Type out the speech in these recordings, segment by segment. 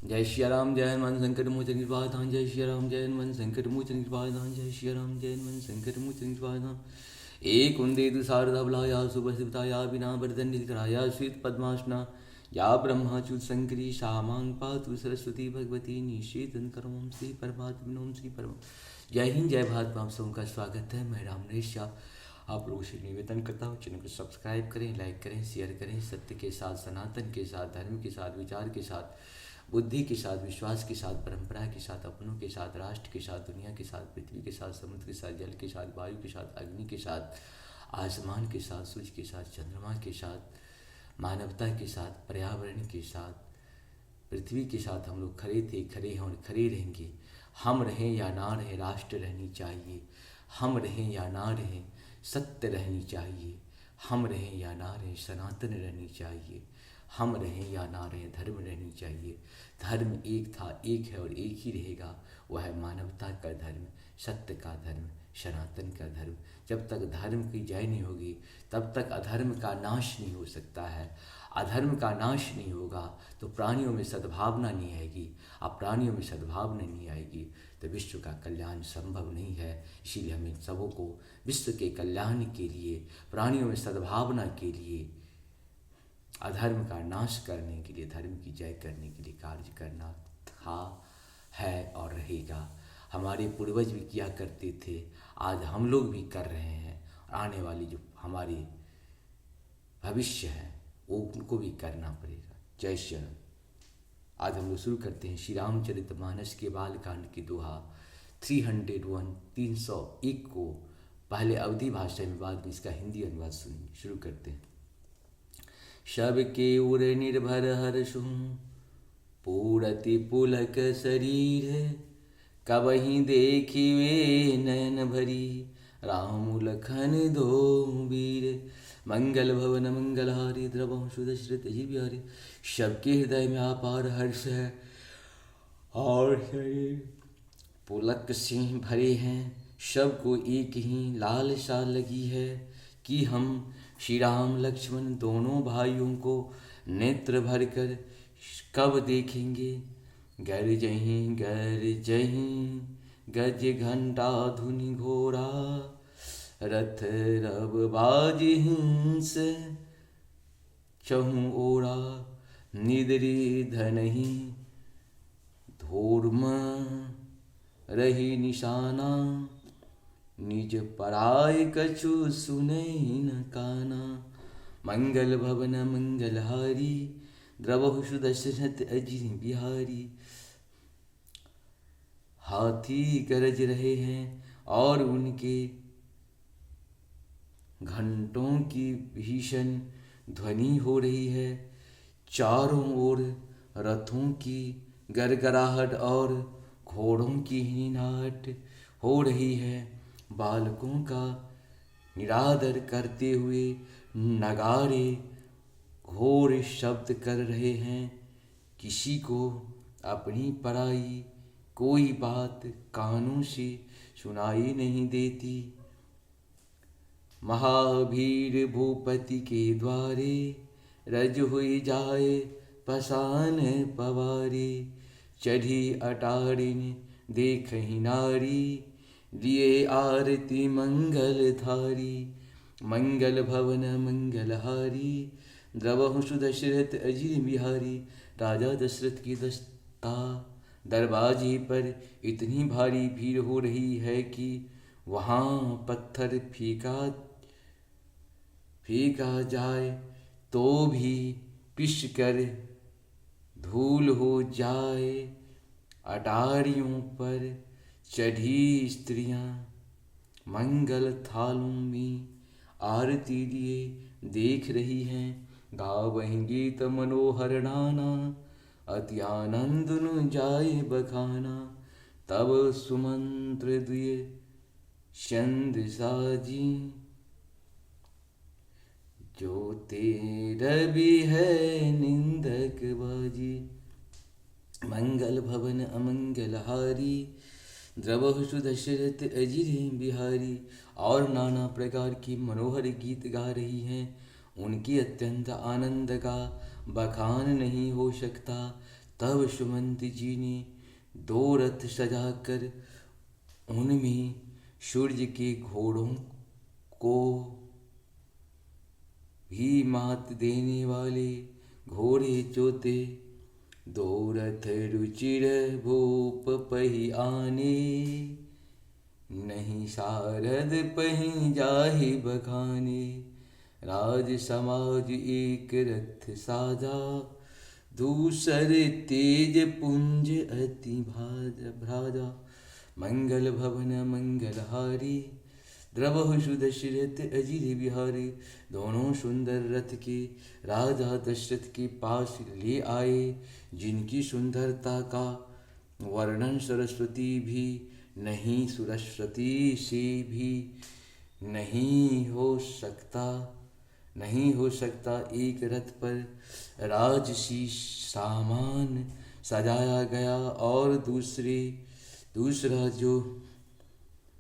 जय श्री राम जय हनुमान संकट मोचन कृपाधाम। जय श्री राम जय हनुमान संकट मोचन कृपाधाम। जय श्री राम जय हनुमान संकट मोचन कृपाधाम। एक वंदे तु शारदाभलाया सुभसिताया विना वरदंडितकराया श्वेत पद्मासना या ब्रह्माच्युत शंकरी शामांग पातु सरस्वती भगवती निषेधन करम श्री परमात्मनों श्री परम। जय हिंद जय भारत। आप सबका स्वागत है। मैं राम नरेश शाह आप लोगों से निवेदन करता हूँ, चैनल को सब्सक्राइब करें, लाइक करें, शेयर करें। सत्य के साथ, सनातन के साथ, धर्म के साथ, विचार के साथ, बुद्धि के साथ, विश्वास के साथ, परंपरा के साथ, अपनों के साथ, राष्ट्र के साथ, दुनिया के साथ, पृथ्वी के साथ, समुद्र के साथ, जल के साथ, वायु के साथ, अग्नि के साथ, आसमान के साथ, सूर्य के साथ, चंद्रमा के साथ, मानवता के साथ, पर्यावरण के साथ, पृथ्वी के साथ हम लोग खड़े थे, खड़े हैं और खड़े रहेंगे। हम रहें या ना रहें, राष्ट्र रहनी चाहिए। हम रहें या ना रहें, सत्य रहनी चाहिए। हम रहें या ना रहें, सनातन रहनी चाहिए। हम रहें या ना रहें, धर्म रहनी चाहिए। धर्म एक था, एक है और एक ही रहेगा। वह है मानवता का धर्म, सत्य का धर्म, सनातन का धर्म। जब तक धर्म की जय नहीं होगी तब तक अधर्म का नाश नहीं हो सकता है। अधर्म का नाश नहीं होगा तो प्राणियों में सद्भावना नहीं आएगी। अब प्राणियों में सद्भावना नहीं आएगी तो विश्व का कल्याण संभव नहीं है। इसीलिए हमें सबों को विश्व के कल्याण के लिए, प्राणियों में सद्भावना के लिए, अधर्म का नाश करने के लिए, धर्म की जय करने के लिए कार्य करना था, है और रहेगा। हमारे पूर्वज भी किया करते थे, आज हम लोग भी कर रहे हैं। आने वाली जो हमारे भविष्य है वो उनको भी करना पड़ेगा। जय श्री राम। आज हम लोग शुरू करते हैं श्री रामचरितमानस के बालकांड की दोहा 301 301 को पहले अवधी भाषा में, बाद में इसका हिंदी अनुवाद सुनिए। शुरू करते हैं। सबके उर निर्भर हर्षु पूरति पुलक शरीर, कबहि देखिवे नयन भरी राम लखन दो वीर। मंगल भवन मंगलहारी द्रवंशु दशरथ जी बिहारी। सबके हृदय में अपार हर्ष है और शरीर पुलक से भरे हैं। सबको एक ही लालसा लगी है कि हम श्री राम लक्ष्मण दोनों भाइयों को नेत्र भर कर कब देखेंगे। गरजहीं गरजहीं गज घंटा धुनि घोड़ा, रथ रब बाज हिंस चहु ओरा। निद्री धनहि धूर्म रही निशाना, निज पराय कछु सुनहि न काना। मंगल भवन मंगलहारी, द्रवहु सुदशरथ अजि बिहारी। हाथी गरज रहे हैं और उनके घंटों की भीषण ध्वनि हो रही है। चारों ओर रथों की गरगराहट और घोड़ों की हिनहाट हो रही है। बालकों का निरादर करते हुए नगारे घोर शब्द कर रहे हैं। किसी को अपनी पराई कोई बात कानों से सुनाई नहीं देती। महावीर भूपति के द्वारे, रज हुई जाए पसान पवारे। चढ़ी अटारिन देखहि नारी, लिए आरती मंगल थारी। मंगल भवन मंगलहारी, द्रवहु सुदशरथ अजि बिहारी। राजा दशरथ की दस्ता दरवाजे पर इतनी भारी भीड़ हो रही है कि वहाँ पत्थर फेंका जाए तो भी पिस कर धूल हो जाए। अटारियों पर चढ़ी स्त्रियां मंगल थालों में आरती लिए देख रही हैं। गावहीं गीत मनोहर नाना, अति आनंद न जाए बखाना। तब सुमंत्र दुए चंद साजी, जो तेरा भी है निंदक बाजी। मंगल भवन अमंगलहारी, द्रवहु सुदशरथ अजि बिहारी। और नाना प्रकार की मनोहर गीत गा रही हैं। उनकी अत्यंत आनंद का बखान नहीं हो सकता। तब सुमंत जी ने 2 रथ सजाकर उनमें सूर्य के घोड़ों को भी मात देने वाले घोड़े जोते। 2 रथ रुचिर भूप पही आने, नहीं सारद पही जाहि बखाने। राज समाज एक रथ साजा, दूसर तेज पुंज अति भ्राजा। मंगल भवन मंगलहारी, द्रवहु सुदशरथ अजिर बिहारी। दोनों सुंदर रथ के राजा दशरथ के पास ले आए, जिनकी सुंदरता का वर्णन सरस्वती भी नहीं, सरस्वती से भी नहीं हो सकता। एक रथ पर राजसी सामान सजाया गया और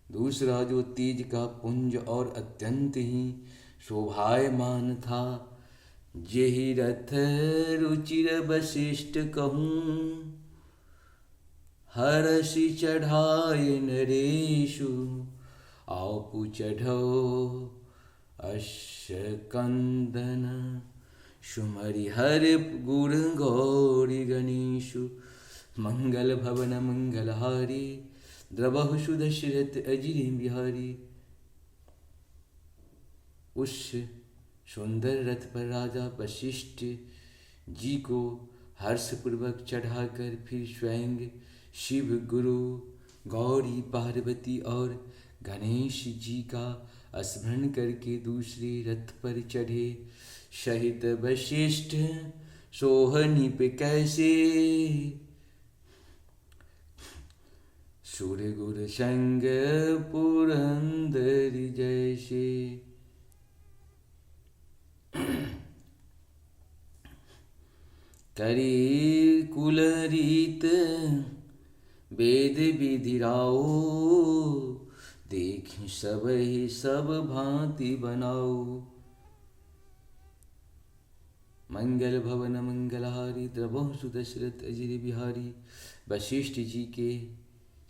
दूसरा जो तेज का पुंज और अत्यंत ही शोभायमान था। जेहि रथ रुचिर वशिष्ठ कहूँ, हरषि चढ़ाय नरेशु। आपु चढ़ो अश्वकंदन, सुमरि हरि गुण गौरी गणेशु। मंगल भवन मंगलहारी, द्रवहु सुदशरथ अजिर बिहारी। उस सुंदर रथ पर राजा वशिष्ठ जी को हर्षपूर्वक चढ़ाकर फिर स्वयं शिव, गुरु, गौरी, पार्वती और गणेश जी का स्मरण करके दूसरे रथ पर चढ़े। सहित वशिष्ठ सोहनिप कैसे, सुर गुर संग पुरंदर जैसे। करी कुल रीत वेद विधि राओ, देखि सबहि सब भांति बनाओ। मंगल भवन मंगलहारी, द्रवहु सुदशरथ अजिर बिहारी। वशिष्ठ जी के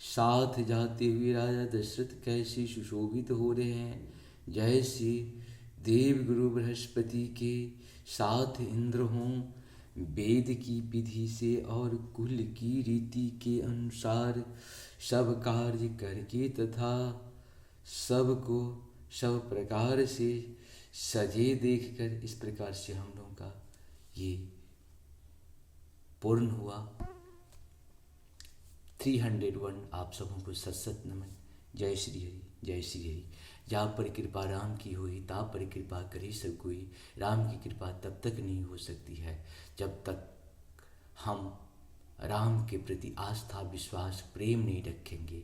साथ जाते हुए राजा दशरथ कैसे सुशोभित हो रहे हैं, जैसे देव गुरु बृहस्पति के साथ इंद्र हों। वेद की विधि से और कुल की रीति के अनुसार सब कार्य करके तथा सबको सब प्रकार से सजे देखकर इस प्रकार से हम लोगों का ये पूर्ण हुआ। 301 आप सबों को सत नमन। जय श्री हरि, जय श्री हरि। जहाँ पर कृपा राम की हुई ता पर कृपा करी सब कोई। राम की कृपा तब तक नहीं हो सकती है जब तक हम राम के प्रति आस्था, विश्वास, प्रेम नहीं रखेंगे।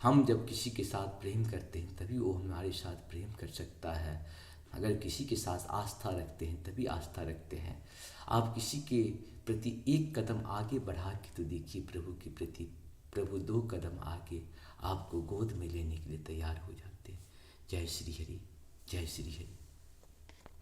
हम जब किसी के साथ प्रेम करते हैं तभी वो हमारे साथ प्रेम कर सकता है। अगर किसी के साथ आस्था रखते हैं तभी आस्था रखते हैं। आप किसी के प्रति एक कदम आगे बढ़ा के तो देखिए, प्रभु के प्रति प्रभु 2 कदम आगे आपको गोद में लेने के लिए तैयार हो जाते हैं। जय श्री हरि, जय श्री हरि।